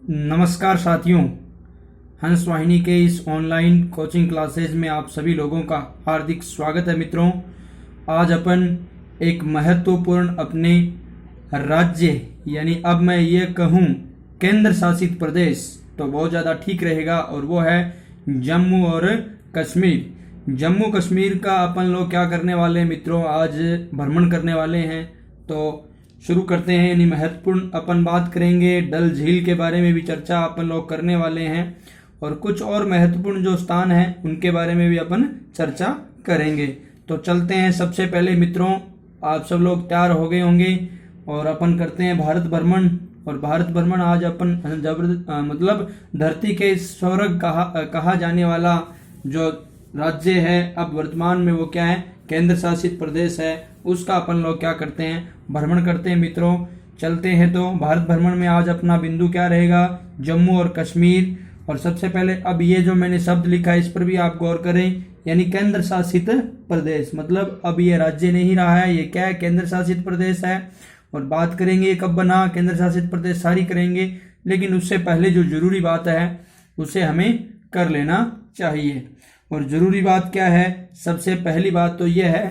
नमस्कार साथियों, हंस वाहिनी के इस ऑनलाइन कोचिंग क्लासेज में आप सभी लोगों का हार्दिक स्वागत है। मित्रों, आज अपन एक महत्वपूर्ण अपने राज्य यानी अब मैं ये कहूँ केंद्र शासित प्रदेश तो बहुत ज़्यादा ठीक रहेगा, और वो है जम्मू और कश्मीर। जम्मू कश्मीर का अपन लोग क्या करने वाले हैं मित्रों, आज भ्रमण करने वाले हैं। तो शुरू करते हैं। यानी महत्वपूर्ण अपन बात करेंगे, डल झील के बारे में भी चर्चा अपन लोग करने वाले हैं, और कुछ और महत्वपूर्ण जो स्थान हैं उनके बारे में भी अपन चर्चा करेंगे। तो चलते हैं। सबसे पहले मित्रों, आप सब लोग तैयार हो गए होंगे और अपन करते हैं भारत भ्रमण। और भारत भ्रमण आज अपन मतलब धरती के स्वर्ग कहा जाने वाला जो राज्य है, अब वर्तमान में वो क्या है, केंद्र शासित प्रदेश है, उसका अपन लोग क्या करते हैं, भ्रमण करते हैं। मित्रों चलते हैं। तो भारत भ्रमण में आज अपना बिंदु क्या रहेगा, जम्मू और कश्मीर। और सबसे पहले अब ये जो मैंने शब्द लिखा है इस पर भी आप गौर करें, यानी केंद्र शासित प्रदेश, मतलब अब ये राज्य नहीं रहा है, ये क्या है, केंद्र शासित प्रदेश है। और बात करेंगे कब बना केंद्र शासित प्रदेश, सारी करेंगे, लेकिन उससे पहले जो जरूरी बात है उसे हमें कर लेना चाहिए। और जरूरी बात क्या है, सबसे पहली बात तो यह है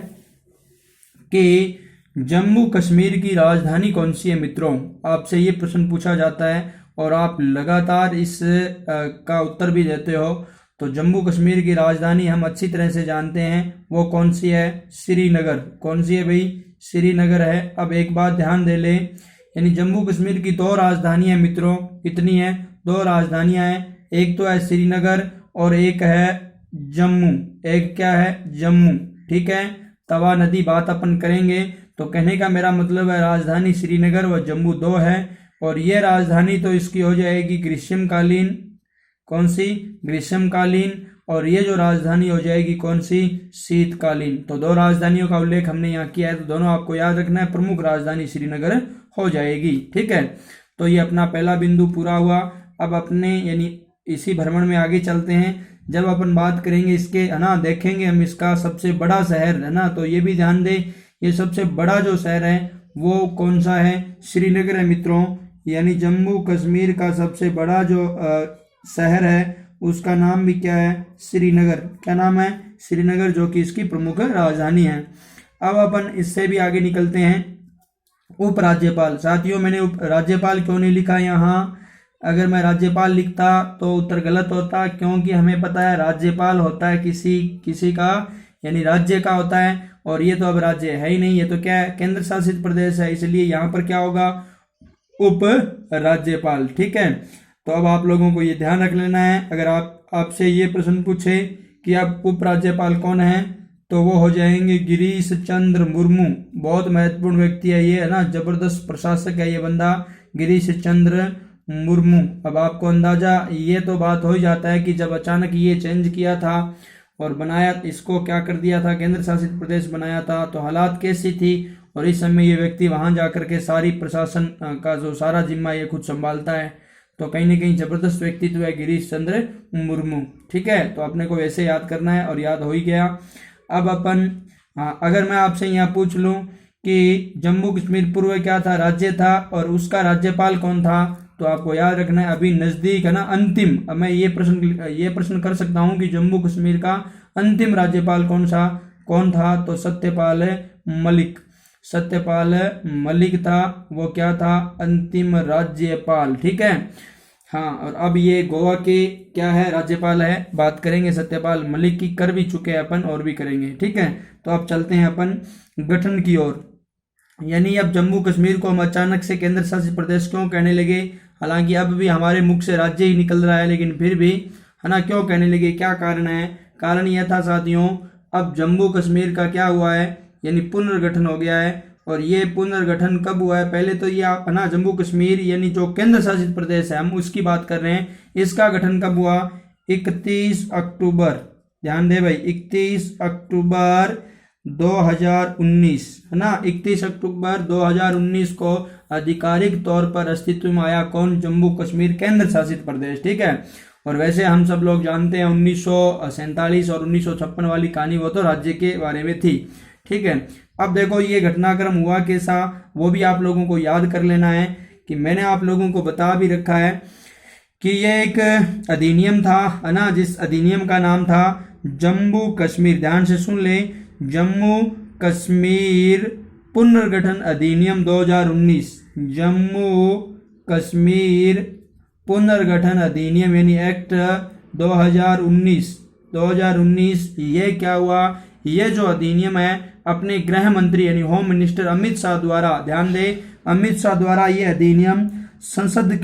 कि जम्मू कश्मीर की राजधानी कौन सी है। मित्रों आपसे ये प्रश्न पूछा जाता है और आप लगातार इस का उत्तर भी देते हो। तो जम्मू कश्मीर की राजधानी हम अच्छी तरह से जानते हैं, वो कौन सी है, श्रीनगर। कौन सी है भाई, श्रीनगर है। अब एक बात ध्यान दे ले, यानी जम्मू कश्मीर की दो राजधानियां मित्रों, कितनी है, दो राजधानियां हैं। एक तो है श्रीनगर और एक है जम्मू। एक क्या है, जम्मू, ठीक है। तवा नदी बात अपन करेंगे। तो कहने का मेरा मतलब है राजधानी श्रीनगर व जम्मू दो है, और ये राजधानी तो इसकी हो जाएगी ग्रीष्मकालीन। कौन सी, ग्रीष्मकालीन। और ये जो राजधानी हो जाएगी कौन सी, शीतकालीन। तो दो राजधानियों का उल्लेख हमने यहाँ किया है, तो दोनों आपको याद रखना है, प्रमुख राजधानी श्रीनगर हो जाएगी, ठीक है। तो ये अपना पहला बिंदु पूरा हुआ। अब अपने यानी इसी भ्रमण में आगे चलते हैं। जब अपन बात करेंगे इसके, है ना, देखेंगे हम इसका सबसे बड़ा शहर, है ना, तो ये भी ध्यान दे, ये सबसे बड़ा जो शहर है वो कौन सा है, श्रीनगर है मित्रों। यानी जम्मू कश्मीर का सबसे बड़ा जो शहर है उसका नाम भी क्या है, श्रीनगर। क्या नाम है, श्रीनगर, जो कि इसकी प्रमुख राजधानी है। अब अपन इससे भी आगे निकलते हैं। उपराज्यपाल। साथियों मैंने राज्यपाल क्यों नहीं लिखा यहाँ, अगर मैं राज्यपाल लिखता तो उत्तर गलत होता, क्योंकि हमें पता है राज्यपाल होता है किसी का, यानी राज्य का होता है, और ये तो अब राज्य है ही नहीं, ये तो क्या है, केंद्र शासित प्रदेश है, इसलिए यहाँ पर क्या होगा, उप राज्यपाल, ठीक है। तो अब आप लोगों को ये ध्यान रख लेना है, अगर आपसे ये प्रश्न पूछे कि आप उप राज्यपाल कौन है, तो वो हो जाएंगे गिरीश चंद्र मुर्मू। बहुत महत्वपूर्ण व्यक्ति है ये, है ना, जबरदस्त प्रशासक है ये बंदा, गिरीश चंद्र मुर्मू। अब आपको अंदाजा ये तो बात हो ही जाता है कि जब अचानक ये चेंज किया था और बनाया, इसको क्या कर दिया था, केंद्र शासित प्रदेश बनाया था, तो हालात कैसी थी, और इस समय ये व्यक्ति वहां जाकर के सारी प्रशासन का जो सारा जिम्मा ये खुद संभालता है। तो कहीं ना कहीं जबरदस्त व्यक्तित्व है गिरीश चंद्र मुर्मू, ठीक है। तो अपने को वैसे याद करना है, और याद हो ही गया। अब अपन अगर मैं आपसे यहाँ पूछ लूँ कि जम्मू कश्मीर पूर्व क्या था, राज्य था, और उसका राज्यपाल कौन था, तो आपको याद रखना है अभी नजदीक, है ना, अंतिम। अब मैं ये प्रश्न कर सकता हूँ कि जम्मू कश्मीर का अंतिम राज्यपाल कौन था, तो सत्यपाल मलिक। सत्यपाल मलिक था, वो क्या था, अंतिम राज्यपाल, ठीक है। हाँ, और अब ये गोवा के क्या है, राज्यपाल है, बात करेंगे सत्यपाल मलिक की, कर भी चुके हैं अपन, और भी करेंगे, ठीक है। तो अब चलते हैं अपन गठन की ओर। यानी अब जम्मू कश्मीर को हम अचानक से केंद्र शासित प्रदेश क्यों कहने लगे, हालांकि अब भी हमारे मुख से राज्य ही निकल रहा है, लेकिन फिर भी, है ना, क्यों कहने लगे, क्या कारण है। कारण यह था साथियों, अब जम्मू कश्मीर का क्या हुआ है, यानी पुनर्गठन हो गया है। और ये पुनर्गठन कब हुआ है, पहले तो ये है ना, जम्मू कश्मीर यानी जो केंद्र शासित प्रदेश है हम उसकी बात कर रहे हैं, इसका गठन कब हुआ, 31 अक्टूबर, ध्यान दे भाई, 31 अक्टूबर 2019, है ना, 31 अक्टूबर 2019 को आधिकारिक तौर पर अस्तित्व में आया कौन, जम्मू कश्मीर केंद्र शासित प्रदेश, ठीक है। और वैसे हम सब लोग जानते हैं 1947 और 1956 वाली कहानी, वो तो राज्य के बारे में थी, ठीक है। अब देखो ये घटनाक्रम हुआ कैसा, वो भी आप लोगों को याद कर लेना है, कि मैंने आप लोगों को बता भी रखा है कि ये एक अधिनियम था, है ना, जिस अधिनियम का नाम था जम्मू कश्मीर, ध्यान से सुन ले, जम्मू कश्मीर पुनर्गठन अधिनियम 2019, जम्मू कश्मीर पुनर्गठन अधिनियम यानी एक्ट 2019। ये क्या हुआ, ये जो अधिनियम है अपने गृह मंत्री यानी होम मिनिस्टर अमित शाह द्वारा, ध्यान दे, अमित शाह द्वारा ये अधिनियम संसद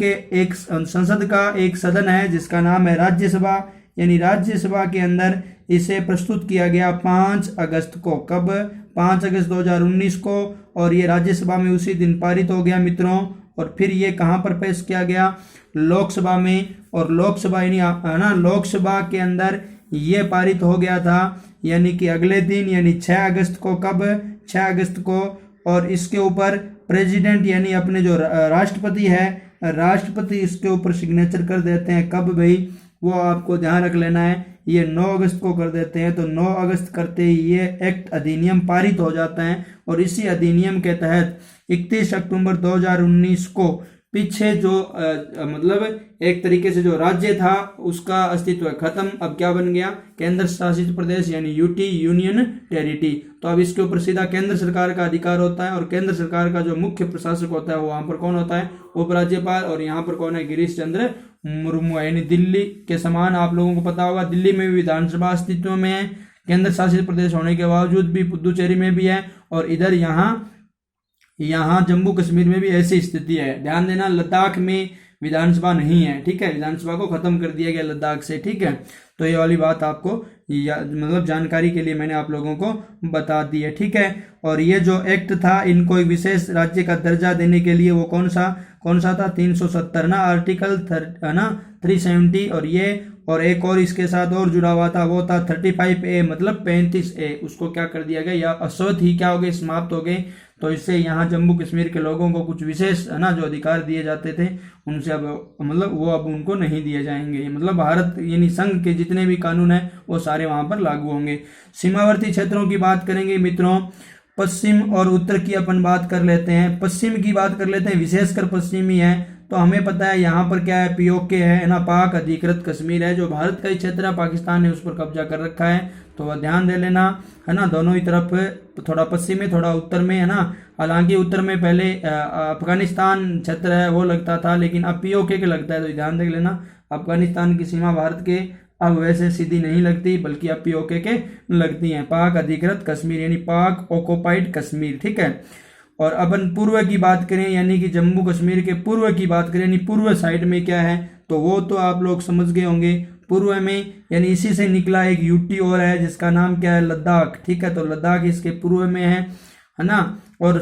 का एक सदन है जिसका नाम है राज्यसभा, यानी राज्यसभा के अंदर इसे प्रस्तुत किया गया 5 अगस्त को। कब? 5 अगस्त 2019 को। और ये राज्यसभा में उसी दिन पारित हो गया मित्रों। और फिर ये कहाँ पर पेश किया गया? लोकसभा में। और लोकसभा यानी ना, लोकसभा के अंदर ये पारित हो गया था यानी कि अगले दिन यानी 6 अगस्त को। कब? 6 अगस्त को। और इसके ऊपर प्रेसिडेंट यानी अपने जो राष्ट्रपति है, राष्ट्रपति इसके ऊपर सिग्नेचर कर देते हैं। कब भाई? वो आपको ध्यान रख लेना है, ये 9 अगस्त को कर देते हैं। तो 9 अगस्त करते ही ये एक्ट अधिनियम पारित हो जाता है। और इसी अधिनियम के तहत 31 अक्टूबर 2019 को पीछे जो मतलब एक तरीके से जो राज्य था उसका अस्तित्व खत्म। अब क्या बन गया? केंद्र शासित प्रदेश यानी यूटी, यूनियन टेरिटरी। तो अब इसके ऊपर सीधा केंद्र सरकार का अधिकार होता है। और केंद्र सरकार का जो मुख्य प्रशासक होता है वो वहां पर कौन होता है? उपराज्यपाल। और यहाँ पर कौन है? गिरीश चंद्र मुर्मू। यानी दिल्ली के समान आप लोगों को पता होगा दिल्ली में भी विधानसभा अस्तित्व में है, केंद्र शासित प्रदेश होने के बावजूद भी पुदुचेरी में भी है। और इधर यहाँ जम्मू कश्मीर में भी ऐसी स्थिति है। ध्यान देना, लद्दाख में विधानसभा नहीं है, ठीक है, विधानसभा को खत्म कर दिया गया लद्दाख से, ठीक है। तो ये वाली बात आपको मतलब जानकारी के लिए मैंने आप लोगों को बता दी है, ठीक है। और ये जो एक्ट था इनको एक विशेष राज्य का दर्जा देने के लिए वो कौन सा था? 370 ना, आर्टिकल है ना 370। और ये और एक और इसके साथ और जुड़ा हुआ था वो था 35A मतलब 35A। उसको क्या कर दिया गया? या अश्वत्थ ही क्या हो गए? समाप्त हो गए। तो इससे यहाँ जम्मू कश्मीर के लोगों को कुछ विशेष है ना जो अधिकार दिए जाते थे उनसे अब मतलब वो अब उनको नहीं दिए जाएंगे। मतलब भारत यानी संघ के जितने भी कानून हैं वो सारे वहाँ पर लागू होंगे। सीमावर्ती क्षेत्रों की बात करेंगे मित्रों, पश्चिम और उत्तर की अपन बात कर लेते हैं। पश्चिम की बात कर लेते हैं, विशेषकर पश्चिमी है। तो हमें पता है यहाँ पर क्या है? POK है ना, पाक अधिकृत कश्मीर है, जो भारत का ही क्षेत्र है, पाकिस्तान ने उस पर कब्जा कर रखा है। तो वह ध्यान दे लेना, है ना, दोनों ही तरफ, थोड़ा पश्चिम में थोड़ा उत्तर में, है ना। हालांकि उत्तर में पहले अफगानिस्तान क्षेत्र है वो लगता था, लेकिन अब POK के लगता है। तो ध्यान देख लेना, अफगानिस्तान की सीमा भारत के अब वैसे सीधी नहीं लगती बल्कि अब POK के लगती हैं। पाक अधिकृत कश्मीर यानी पाक ऑक्युपाइड कश्मीर, ठीक है। और अपन पूर्व की बात करें यानी कि जम्मू कश्मीर के पूर्व की बात करें यानी पूर्व साइड में क्या है? तो वो तो आप लोग समझ गए होंगे। पूर्व में यानी इसी से निकला एक यूटी और है जिसका नाम क्या है? लद्दाख, ठीक है। तो लद्दाख इसके पूर्व में है ना। और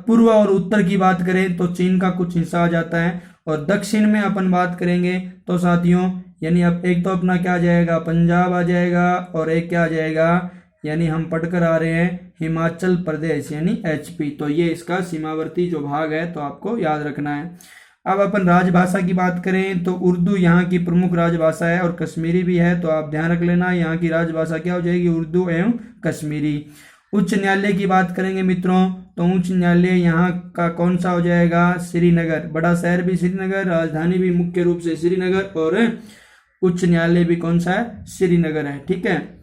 पूर्व और उत्तर की बात करें तो चीन का कुछ हिस्सा आ जाता है। और दक्षिण में अपन बात करेंगे तो साथियों यानी अब एक तो अपना क्या आ जाएगा? पंजाब आ जाएगा। और एक क्या आ जाएगा? यानी हम पढ़कर आ रहे हैं हिमाचल प्रदेश यानी HP। तो ये इसका सीमावर्ती जो भाग है तो आपको याद रखना है। अब अपन राजभाषा की बात करें तो उर्दू यहाँ की प्रमुख राजभाषा है और कश्मीरी भी है। तो आप ध्यान रख लेना, यहाँ की राजभाषा क्या हो जाएगी? उर्दू एवं कश्मीरी। उच्च न्यायालय की बात करेंगे मित्रों तो उच्च न्यायालय यहाँ का कौन सा हो जाएगा? श्रीनगर। बड़ा शहर भी श्रीनगर, राजधानी भी मुख्य रूप से श्रीनगर, और उच्च न्यायालय भी कौन सा है? श्रीनगर है, ठीक है।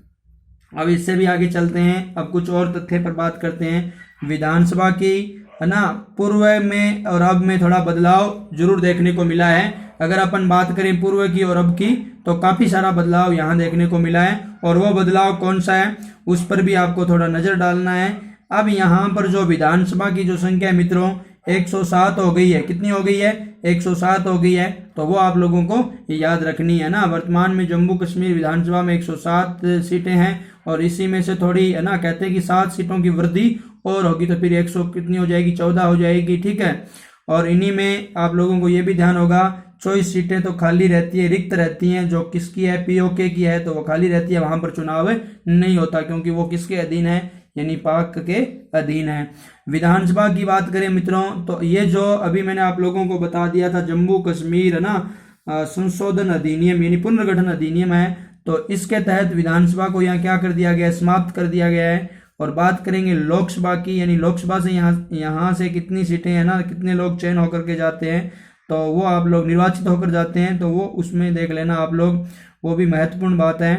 अब इससे भी आगे चलते हैं, अब कुछ और तथ्य पर बात करते हैं विधानसभा की, है ना। पूर्व में और अब में थोड़ा बदलाव जरूर देखने को मिला है। अगर अपन बात करें पूर्व की और अब की तो काफी सारा बदलाव यहाँ देखने को मिला है। और वो बदलाव कौन सा है उस पर भी आपको थोड़ा नजर डालना है। अब यहाँ पर जो विधानसभा की जो संख्या है मित्रों 107 हो गई है। कितनी हो गई है? 107 हो गई है। तो वो आप लोगों को याद रखनी है ना। वर्तमान में जम्मू कश्मीर विधानसभा में 107 सीटें हैं और इसी में से थोड़ी, है ना, कहते हैं कि 7 सीटों की वृद्धि और होगी तो फिर 100 कितनी हो जाएगी? 14 हो जाएगी, ठीक है। और इन्हीं में आप लोगों को ये भी ध्यान होगा 24 सीटें तो खाली रहती है, रिक्त रहती हैं। जो किसकी है? POK की है तो वो खाली रहती है, वहां पर चुनाव नहीं होता क्योंकि वो किसके अधीन है? यानी पाक के अधीन है। विधानसभा की बात करें मित्रों तो ये जो अभी मैंने आप लोगों को बता दिया था जम्मू कश्मीर, है ना, संशोधन अधिनियम यानी पुनर्गठन अधिनियम है। तो इसके तहत विधानसभा को यहाँ क्या कर दिया गया है? समाप्त कर दिया गया है। और बात करेंगे लोकसभा की, यानी लोकसभा से यहाँ से कितनी सीटें, है ना, कितने लोग चयन होकर के जाते हैं? तो वो आप लोग निर्वाचित होकर जाते हैं, तो वो उसमें देख लेना आप लोग, वो भी महत्वपूर्ण बात है।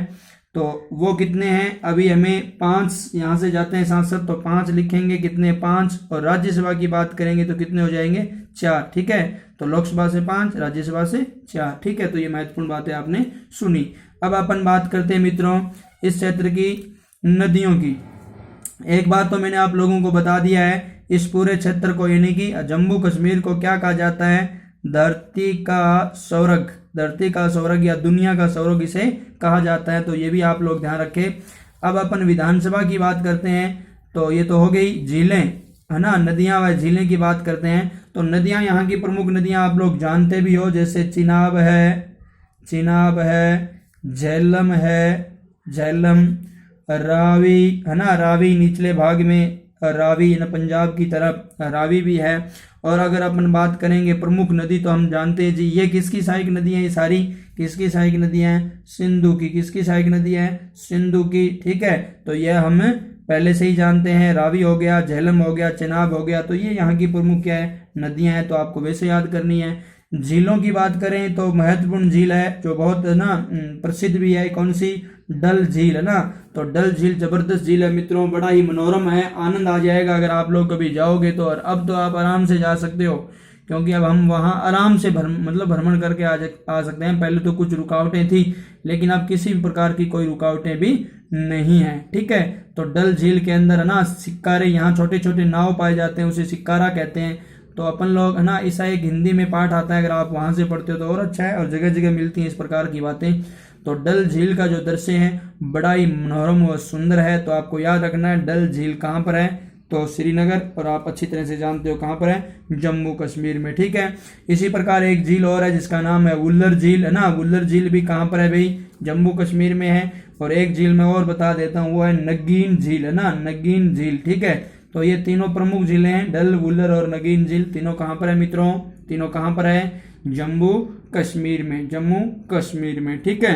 तो वो कितने हैं, अभी हमें 5 यहाँ से जाते हैं सांसद, तो 5 लिखेंगे, कितने 5, और राज्यसभा की बात करेंगे तो कितने हो जाएंगे 4, ठीक है। तो लोकसभा से 5, राज्यसभा से 4, ठीक है। तो ये महत्वपूर्ण बातें आपने सुनी। अब अपन बात करते हैं मित्रों इस क्षेत्र की नदियों की। एक बात तो मैंने आप लोगों को बता दिया है, इस पूरे क्षेत्र को यानी कि जम्मू कश्मीर को क्या कहा जाता है, धरती का स्वर्ग, धरती का स्वर्ग या दुनिया का स्वर्ग इसे कहा जाता है। तो ये भी आप लोग ध्यान रखें। अब अपन विधानसभा की बात करते हैं, तो ये तो हो गई झीलें, है ना, नदियां व झीलें की बात करते हैं। तो नदियां, यहाँ की प्रमुख नदियां आप लोग जानते भी हो, जैसे चिनाब है, झेलम है, रावी, है ना, रावी निचले भाग में, रावी न पंजाब की तरफ रावी भी है। और अगर अपन बात करेंगे प्रमुख नदी, तो हम जानते हैं जी ये किसकी सहायक नदी है, ये सारी किसकी सहायक नदियां हैं, सिंधु की। किसकी सहायक नदियां हैं, सिंधु की, ठीक है। तो यह हम पहले से ही जानते हैं, रावी हो गया, झेलम हो गया, चिनाब हो गया, तो ये यहाँ की प्रमुख क्या है, नदियां हैं, तो आपको वैसे याद करनी है। झीलों की बात करें तो महत्वपूर्ण झील है जो बहुत ना प्रसिद्ध भी है, कौन सी, डल झील, है ना। तो डल झील जबरदस्त झील है मित्रों, बड़ा ही मनोरम है, आनंद आ जाएगा अगर आप लोग कभी जाओगे तो। और अब तो आप आराम से जा सकते हो, क्योंकि अब हम वहाँ आराम से भ्रमण करके आ सकते हैं। पहले तो कुछ रुकावटें थी, लेकिन अब किसी भी प्रकार की कोई रुकावटें भी नहीं है, ठीक है। तो डल झील के अंदर, है ना, सिक्कारे, यहाँ छोटे छोटे नाव पाए जाते हैं, उसे सिक्कारा कहते हैं। तो अपन लोग, है ना, ऐसा एक हिंदी में पाठ आता है, अगर आप वहां से पढ़ते हो तो और अच्छा है, और जगह जगह मिलती हैं इस प्रकार की बातें। तो डल झील का जो दृश्य है बड़ा ही मनोरम व सुंदर है। तो आपको याद रखना है डल झील कहाँ पर है, तो श्रीनगर, और आप अच्छी तरह से जानते हो कहाँ पर है, जम्मू कश्मीर में, ठीक है। इसी प्रकार एक झील और है जिसका नाम है वुल्लर झील, है ना। वुल्लर झील भी कहाँ पर है भाई, जम्मू कश्मीर में है। और एक झील मैं और बता देता हूँ, वो है नगीन झील, है ना, नगीन झील, ठीक है। तो ये तीनों प्रमुख झीलें हैं, डल, वुल्लर और नगीन झील, तीनों कहाँ पर है मित्रों, तीनों कहाँ पर है, जम्मू कश्मीर में, जम्मू कश्मीर में, ठीक है,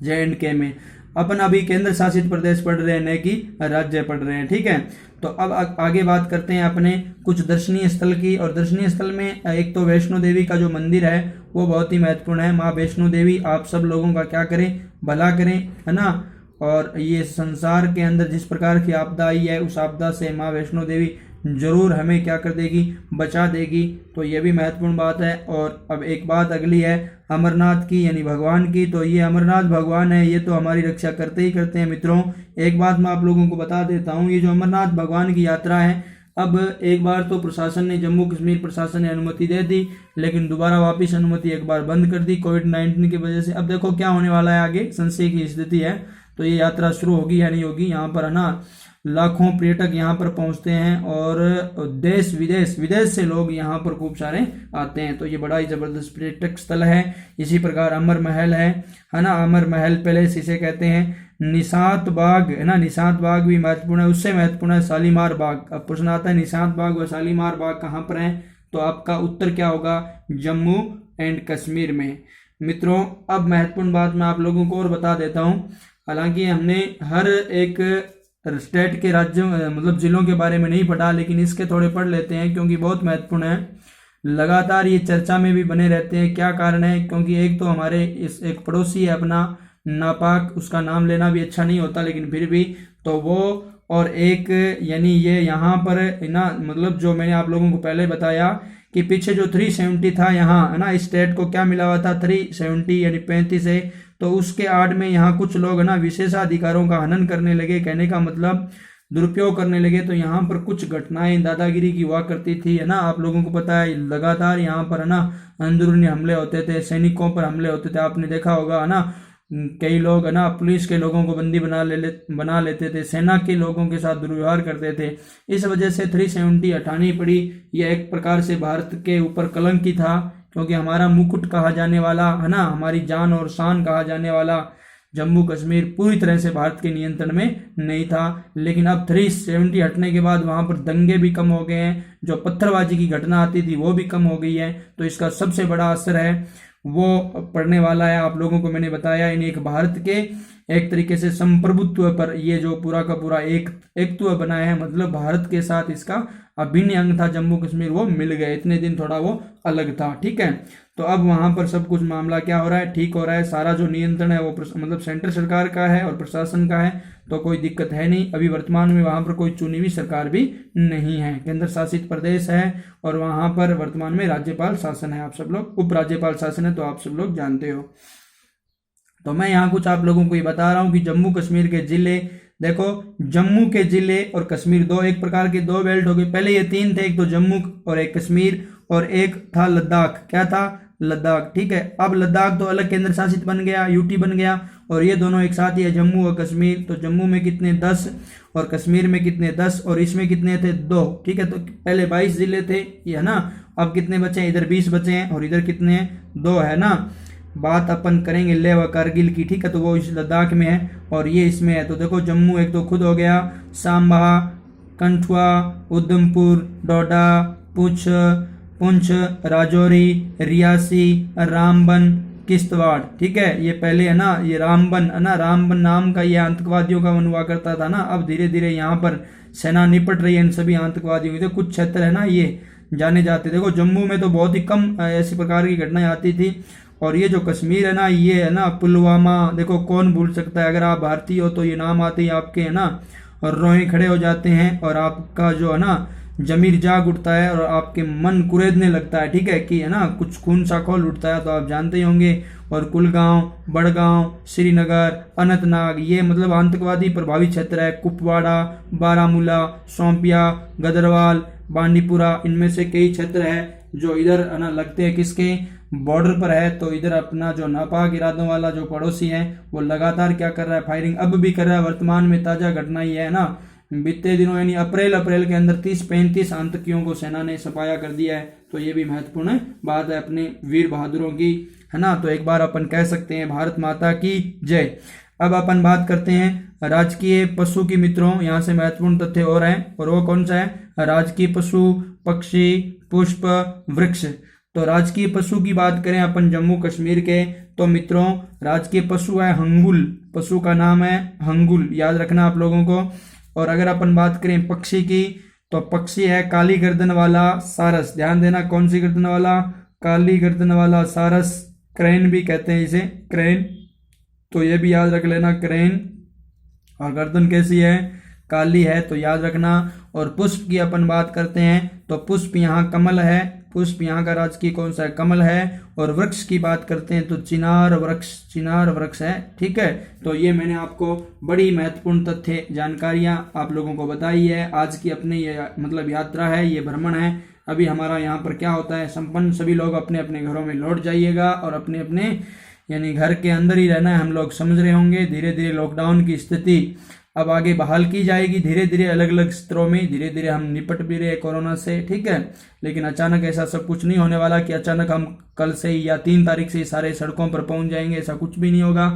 J&K में। अपन अभी केंद्र शासित प्रदेश पढ़ रहे हैं, न कि राज्य पढ़ रहे हैं, ठीक है। तो अब आगे बात करते हैं अपने कुछ दर्शनीय स्थल की। और दर्शनीय स्थल में एक तो वैष्णो देवी का जो मंदिर है वो बहुत ही महत्वपूर्ण है। माँ वैष्णो देवी आप सब लोगों का क्या करें, भला करें, है ना। और ये संसार के अंदर जिस प्रकार की आपदा आई है, उस आपदा से माँ वैष्णो देवी जरूर हमें क्या कर देगी, बचा देगी। तो ये भी महत्वपूर्ण बात है। और अब एक बात अगली है अमरनाथ की, यानी भगवान की। तो ये अमरनाथ भगवान है, ये तो हमारी रक्षा करते ही करते हैं मित्रों। एक बात मैं आप लोगों को बता देता हूँ, ये जो अमरनाथ भगवान की यात्रा है, अब एक बार तो प्रशासन ने, जम्मू कश्मीर प्रशासन ने अनुमति दे दी, लेकिन दोबारा वापस अनुमति एक बार बंद कर दी कोविड-19 की वजह से। अब देखो क्या होने वाला है आगे, संशय की स्थिति है। तो ये यात्रा शुरू होगी या नहीं होगी, यहाँ पर, है ना, लाखों पर्यटक यहाँ पर पहुंचते हैं, और देश विदेश से लोग यहाँ पर खूब सारे आते हैं। तो ये बड़ा ही जबरदस्त पर्यटक स्थल है। इसी प्रकार अमर महल है ना, अमर महल पैलेस इसे कहते हैं। निशात बाग, है ना, निशात बाग भी महत्वपूर्ण है। उससे महत्वपूर्ण है शालीमार बाग। अब प्रश्न आता है निशात बाग व शालीमार बाग कहाँ पर है, तो आपका उत्तर क्या होगा, जम्मू एंड कश्मीर में। मित्रों अब महत्वपूर्ण बात मैं आप लोगों को और बता देता हूँ। हालांकि हमने हर एक स्टेट के राज्यों, मतलब जिलों के बारे में नहीं पढ़ा, लेकिन इसके थोड़े पढ़ लेते हैं क्योंकि बहुत महत्वपूर्ण है। लगातार ये चर्चा में भी बने रहते हैं। क्या कारण है, क्योंकि एक तो हमारे इस एक पड़ोसी है अपना नापाक, उसका नाम लेना भी अच्छा नहीं होता, लेकिन फिर भी, तो वो, और एक यानी ये यहाँ पर ना, मतलब जो मैंने आप लोगों को पहले बताया कि पीछे जो 370 था यहाँ, है ना, इस स्टेट को क्या मिला हुआ था, 370 यानी 35 है। तो उसके आड़ में यहाँ कुछ लोग, है ना, विशेषाधिकारों का हनन करने लगे, कहने का मतलब दुरुपयोग करने लगे। तो यहाँ पर कुछ घटनाएं दादागिरी की हुआ करती थी, है ना। आप लोगों को पता है लगातार यहाँ पर, है ना, अंदरूनी हमले होते थे, सैनिकों पर हमले होते थे, आपने देखा होगा, है ना। कई लोग, है ना, पुलिस के लोगों को बंदी बना लेते थे, सेना के लोगों के साथ दुर्व्यवहार करते थे। इस वजह से 370 हटानी पड़ी। यह एक प्रकार से भारत के ऊपर कलंकी था, क्योंकि हमारा मुकुट कहा जाने वाला, है ना, हमारी जान और शान कहा जाने वाला जम्मू कश्मीर पूरी तरह से भारत के नियंत्रण में नहीं था। लेकिन अब 370 हटने के बाद वहां पर दंगे भी कम हो गए हैं, जो पत्थरबाजी की घटना आती थी वो भी कम हो गई है। तो इसका सबसे बड़ा असर है वो पड़ने वाला है। आप लोगों को मैंने बताया, इन एक भारत के एक तरीके से संप्रभुत्व पर ये जो पूरा का पूरा एकत्व बनाया है, मतलब भारत के साथ इसका अभिन्न अंग था जम्मू कश्मीर, वो मिल गए। इतने दिन थोड़ा वो अलग था, ठीक है। तो अब वहां पर सब कुछ मामला क्या हो रहा है, ठीक हो रहा है। सारा जो नियंत्रण है वो मतलब सेंट्रल सरकार का है और प्रशासन का है, तो कोई दिक्कत है नहीं। अभी वर्तमान में वहां पर कोई चुनी हुई सरकार भी नहीं है, केंद्र शासित प्रदेश है और वहां पर वर्तमान में राज्यपाल शासन है। आप सब लोग, उपराज्यपाल शासन है, तो आप सब लोग जानते हो। तो मैं यहाँ कुछ आप लोगों को ये बता रहा हूँ कि जम्मू कश्मीर के जिले, देखो जम्मू के जिले और कश्मीर दो एक प्रकार के दो बेल्ट हो गए। पहले ये तीन थे, एक तो जम्मू और एक कश्मीर और एक था लद्दाख। क्या था? लद्दाख, ठीक है। अब लद्दाख तो अलग केंद्र शासित बन गया, यूटी बन गया, और ये दोनों एक साथ ही है, जम्मू और कश्मीर। तो जम्मू में कितने 10 और कश्मीर में कितने 10 और इसमें कितने थे 2, ठीक है। तो पहले 22 जिले थे ये, है ना। अब कितने बचे हैं? इधर 20 बचे हैं और इधर कितने हैं? 2, है ना। बात अपन करेंगे लेह व कारगिल की, ठीक है। तो वो इस लद्दाख में है और ये इसमें है। तो देखो जम्मू एक तो खुद हो गया, सांबा, कठुआ, उधमपुर, डोडा, पुंछ, राजौरी, रियासी, रामबन, किश्तवाड़, ठीक है। ये पहले है ना, ये रामबन है ना, रामबन नाम का ये आतंकवादियों का वन हुआ करता था ना। अब धीरे धीरे यहाँ पर सेना निपट रही है इन सभी आतंकवादियों से। कुछ क्षेत्र है ना ये जाने जाते। देखो जम्मू में तो बहुत ही कम ऐसी प्रकार की घटनाएं आती थी, और ये जो कश्मीर है ना, ये है ना पुलवामा। देखो कौन भूल सकता है, अगर आप भारतीय हो तो ये नाम आते ही आपके है ना और रोए खड़े हो जाते हैं और आपका जो है ना जमीर जाग उठता है और आपके मन कुरेदने लगता है, ठीक है, कि है ना कुछ खून सा खौल उठता है। तो आप जानते ही होंगे। और कुलगांव, बड़गांव, श्रीनगर, अनंतनाग, ये मतलब आतंकवादी प्रभावित क्षेत्र है। कुपवाड़ा, बारामूला, शोपियां, गदरवाल, बांडीपुरा, इनमें से कई क्षेत्र है जो इधर है ना लगते हैं किसके बॉर्डर पर है। तो इधर अपना जो नापाक इरादों वाला जो पड़ोसी है वो लगातार क्या कर रहा है, फायरिंग अब भी कर रहा है। वर्तमान में ताजा घटना ये है ना, बीते दिनों यानी अप्रैल के अंदर 30-35 आतंकियों को सेना ने सफाया कर दिया है। तो ये भी महत्वपूर्ण बात है अपने वीर बहादुरों की, है ना। तो एक बार अपन कह सकते हैं भारत माता की जय। अब अपन बात करते हैं राजकीय पशु की मित्रों। यहाँ से महत्वपूर्ण तथ्य और हैं, और वो कौन सा है? राजकीय पशु, पक्षी, पुष्प, वृक्ष। तो राजकीय पशु की बात करें अपन जम्मू कश्मीर के, तो मित्रों राजकीय पशु है हंगुल। पशु का नाम है हंगुल, याद रखना आप लोगों को। और अगर अपन बात करें पक्षी की, तो पक्षी है काली गर्दन वाला सारस। ध्यान देना, कौन सी गर्दन वाला? काली गर्दन वाला सारस। क्रेन भी कहते हैं इसे, क्रेन। तो ये भी याद रख लेना, क्रेन। और गर्दन कैसी है? काली है, तो याद रखना। और पुष्प की अपन बात करते हैं, तो पुष्प यहाँ कमल है। पुष्प यहाँ का राजकीय कौन सा है? कमल है। और वृक्ष की बात करते हैं तो चिनार वृक्ष है, ठीक है। तो ये मैंने आपको बड़ी महत्वपूर्ण तथ्य जानकारियां आप लोगों को बताई है। आज की अपनी ये मतलब यात्रा है, ये भ्रमण है। अभी हमारा यहाँ पर क्या होता है, संपन्न सभी लोग अपने अपने घरों में लौट जाइएगा और अपने अपने यानी घर के अंदर ही रहना है। हम लोग समझ रहे होंगे धीरे धीरे लॉकडाउन की स्थिति अब आगे बहाल की जाएगी, धीरे धीरे अलग अलग स्तरों में धीरे धीरे हम निपट भी रहे कोरोना से, ठीक है। लेकिन अचानक ऐसा सब कुछ नहीं होने वाला कि अचानक हम कल से या 3 तारीख से सारे सड़कों पर पहुंच जाएंगे, ऐसा कुछ भी नहीं होगा,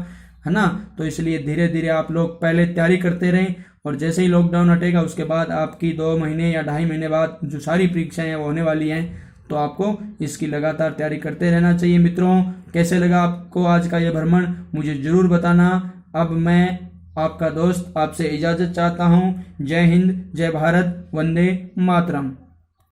है ना। तो इसलिए धीरे धीरे आप लोग पहले तैयारी करते रहें, और जैसे ही लॉकडाउन हटेगा उसके बाद आपकी 2 महीने या 2.5 महीने बाद जो सारी परीक्षाएं हैं वो होने वाली हैं। तो आपको इसकी लगातार तैयारी करते रहना चाहिए। मित्रों कैसे लगा आपको आज का ये भ्रमण, मुझे जरूर बताना। अब मैं आपका दोस्त आपसे इजाजत चाहता हूँ। जय हिंद, जय भारत, वंदे मातरम।